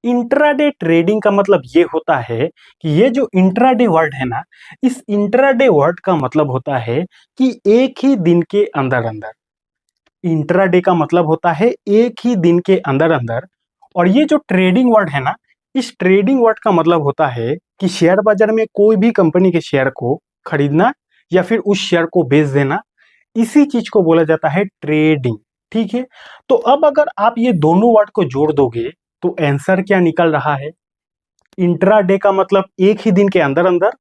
Intraday trading का मतलब ये होता है कि ये जो इंट्राडे वर्ड है ना, इस इंट्राडे वर्ड का मतलब होता है कि एक ही दिन के अंदर अंदर। इंट्राडे का मतलब होता है एक ही दिन के अंदर अंदर। और ये जो ट्रेडिंग वर्ड है ना, इस ट्रेडिंग वर्ड का मतलब होता है कि शेयर बाजार में कोई भी कंपनी के शेयर को खरीदना या फिर उस शेयर को बेच देना, इसी चीज को बोला जाता है ट्रेडिंग। ठीक है, तो अब अगर आप ये दोनों वर्ड को जोड़ दोगे तो आंसर क्या निकल रहा है? इंट्राडे का मतलब एक ही दिन के अंदर अंदर,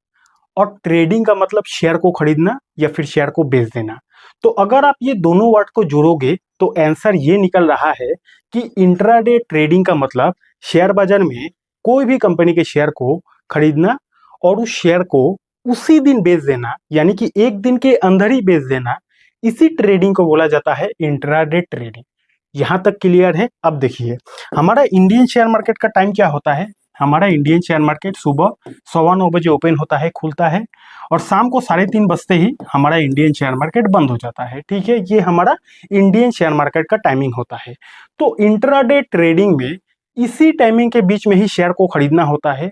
और ट्रेडिंग का मतलब शेयर को खरीदना या फिर शेयर को बेच देना। तो अगर आप ये दोनों वर्ड को जोड़ोगे तो आंसर ये निकल रहा है कि इंट्राडे ट्रेडिंग का मतलब शेयर बाजार में कोई भी कंपनी के शेयर को खरीदना और उस शेयर को उसी दिन बेच देना, यानी कि एक दिन के अंदर ही बेच देना, इसी ट्रेडिंग को बोला जाता है इंट्राडे ट्रेडिंग। यहां तक क्लियर है? अब देखिए, हमारा इंडियन शेयर मार्केट का टाइम क्या होता है। हमारा इंडियन शेयर मार्केट सुबह 9:15 बजे ओपन होता है, खुलता है, और शाम को 3:30 बजते ही हमारा इंडियन शेयर मार्केट बंद हो जाता है। ठीक है, ये हमारा इंडियन शेयर मार्केट का टाइमिंग होता है। तो इंट्राडे ट्रेडिंग में इसी टाइमिंग के बीच में ही शेयर को खरीदना होता है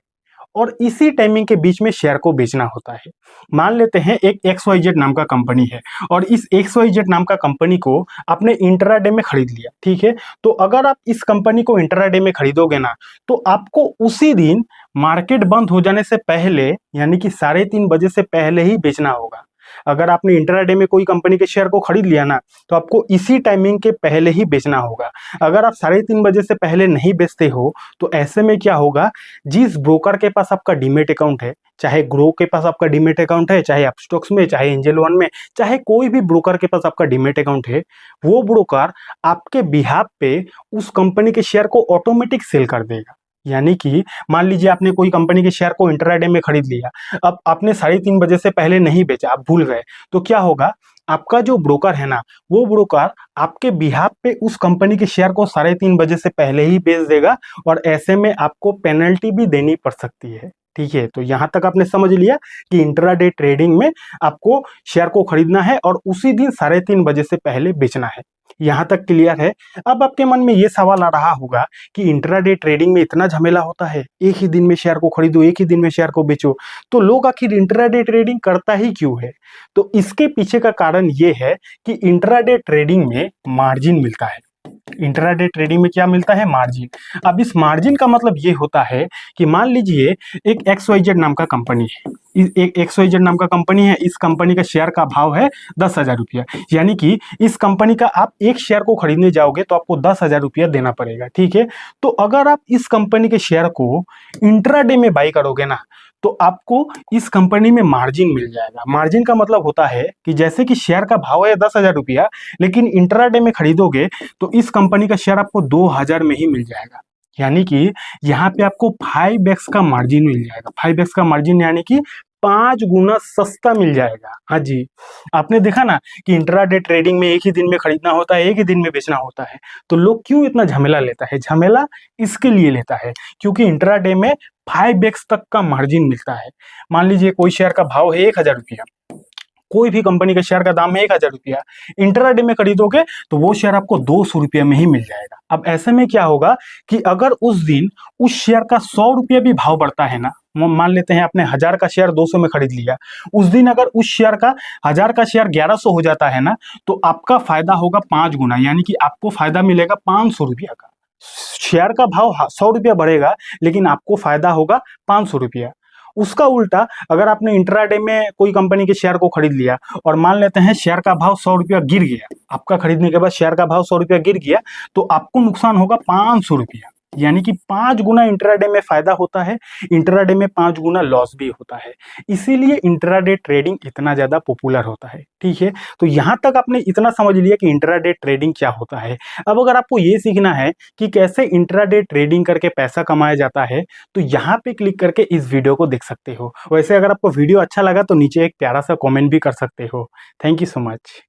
और इसी टाइमिंग के बीच में शेयर को बेचना होता है। मान लेते हैं एक XYZ नाम का कंपनी है और इस XYZ नाम का कंपनी को आपने इंट्राडे में खरीद लिया। ठीक है, तो अगर आप इस कंपनी को इंट्राडे में खरीदोगे ना, तो आपको उसी दिन मार्केट बंद हो जाने से पहले, यानी कि 3:30 बजे से पहले ही बेचना होगा। अगर आपने इंट्राडे में कोई कंपनी के शेयर को खरीद लिया ना, तो आपको इसी टाइमिंग के पहले ही बेचना होगा। अगर आप 3:30 बजे से पहले नहीं बेचते हो तो ऐसे में क्या होगा, जिस ब्रोकर के पास आपका डीमेट अकाउंट है, चाहे ग्रो के पास आपका डीमेट अकाउंट है, चाहे अपस्टॉक्स में, चाहे एंजल वन में, चाहे कोई भी ब्रोकर के पास आपका डीमेट अकाउंट है, वो ब्रोकर आपके बिहाफ पे उस कंपनी के शेयर को ऑटोमेटिक सेल कर देगा। यानी कि मान लीजिए आपने कोई कंपनी के शेयर को इंट्राडे में खरीद लिया, अब आपने 3:30 बजे से पहले नहीं बेचा, आप भूल गए, तो क्या होगा, आपका जो ब्रोकर है ना, वो ब्रोकर आपके बिहाफ पे उस कंपनी के शेयर को 3:30 बजे से पहले ही बेच देगा, और ऐसे में आपको पेनल्टी भी देनी पड़ सकती है। ठीक है, तो यहां तक आपने समझ लिया कि इंट्राडे ट्रेडिंग में आपको शेयर को खरीदना है और उसी दिन 3:30 बजे से पहले बेचना है। यहां तक क्लियर है? अब आपके मन में ये सवाल आ रहा होगा कि इंट्राडे ट्रेडिंग में इतना झमेला होता है, एक ही दिन में शेयर को खरीदो, एक ही दिन में शेयर को बेचो, तो लोग आखिर इंट्राडे ट्रेडिंग करता ही क्यों है? तो इसके पीछे का कारण ये है कि इंट्राडे ट्रेडिंग में मार्जिन मिलता है। इंट्राडे ट्रेडिंग में क्या मिलता है? मार्जिन। अब इस मार्जिन का मतलब ये होता है कि मान लीजिए एक XYZ नाम का कंपनी है, एक XYZ नाम का कंपनी है, इस कंपनी का शेयर का भाव है 10,000 रुपया, यानी कि इस कंपनी का आप एक शेयर को खरीदने जाओगे तो आपको 10,000 रुपया देना पड़ेगा। ठीक है, तो अगर आप इस कंपनी के शेयर को इंट्राडे में बाई करोगे ना, तो आपको इस कंपनी में मार्जिन मिल जाएगा। मार्जिन का मतलब होता है कि जैसे कि शेयर का भाव है 10,000 रुपया, लेकिन इंट्राडे में खरीदोगे तो इस कंपनी का शेयर आपको 2,000 में ही मिल जाएगा। यानी कि यहाँ पे आपको 5x का मार्जिन मिल जाएगा। 5x का मार्जिन यानी कि 5 गुना सस्ता मिल जाएगा। हाँ जी, आपने देखा ना कि इंट्राडे ट्रेडिंग में एक ही दिन में खरीदना होता है, एक ही दिन में बेचना होता है, तो लोग क्यों इतना झमेला लेता है? झमेला इसके लिए लेता है क्योंकि इंट्राडे में 5x तक का मार्जिन मिलता है। मान लीजिए कोई शेयर का भाव है 1,000 रुपया, कोई भी कंपनी के शेयर का दाम है 1,000 रुपया, इंट्राडे में खरीदोगे तो वो शेयर आपको 200 रुपये में ही मिल जाएगा। अब ऐसे में क्या होगा कि अगर उस दिन उस शेयर का 100 रुपया भी भाव बढ़ता है ना, मान लेते हैं आपने 1,000 का शेयर 200 में खरीद लिया, उस दिन अगर उस शेयर का 1,000 का शेयर 1,100 हो जाता है ना, तो आपका फायदा होगा 5 गुना, यानी कि आपको फायदा मिलेगा 500 रुपया का। शेयर का भाव 100 रुपया बढ़ेगा, लेकिन आपको फायदा होगा 500 रुपया। उसका उल्टा, अगर आपने इंट्राडे में कोई कंपनी के शेयर को खरीद लिया और मान लेते हैं शेयर का भाव 100 रुपया गिर गया, आपका खरीदने के बाद शेयर का भाव 100 रुपया गिर गया, तो आपको नुकसान होगा 500 रुपया। यानी कि 5 गुना इंट्राडे में फायदा होता है, इंट्राडे में 5 गुना लॉस भी होता है। इसीलिए इंट्राडे ट्रेडिंग इतना ज्यादा पॉपुलर होता है। ठीक है, तो यहां तक आपने इतना समझ लिया कि इंट्राडे ट्रेडिंग क्या होता है। अब अगर आपको ये सीखना है कि कैसे इंट्राडे ट्रेडिंग करके पैसा कमाया जाता है, तो यहाँ पे क्लिक करके इस वीडियो को देख सकते हो। वैसे अगर आपको वीडियो अच्छा लगा तो नीचे एक प्यारा सा कॉमेंट भी कर सकते हो। Thank you so much.